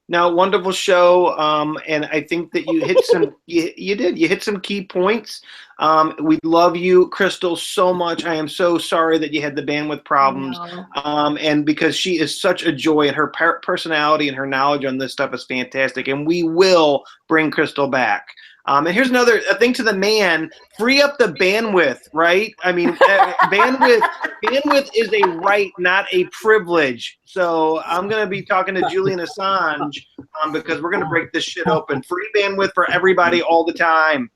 No, wonderful show, and I think that you hit some. You did. You hit some key points. We love you, Krystal, so much. I am so sorry that you had the bandwidth problems, and because she is such a joy, and her personality and her knowledge on this stuff is fantastic, and we will bring Krystal back. And here's another thing to the man: free up the bandwidth, right? I mean, bandwidth is a right, not a privilege. So I'm going to be talking to Julian Assange because we're going to break this shit open. Free bandwidth for everybody all the time.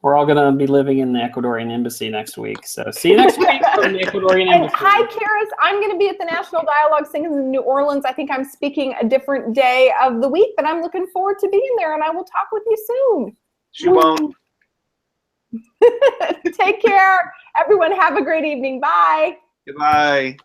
We're all going to be living in the Ecuadorian embassy next week. So see you next week from the Ecuadorian And embassy. hi, Karis. I'm going to be at the National Dialogue Singers in New Orleans. I think I'm speaking a different day of the week, but I'm looking forward to being there, and I will talk with you soon. She won't. Take care. Everyone have a great evening. Bye. Goodbye.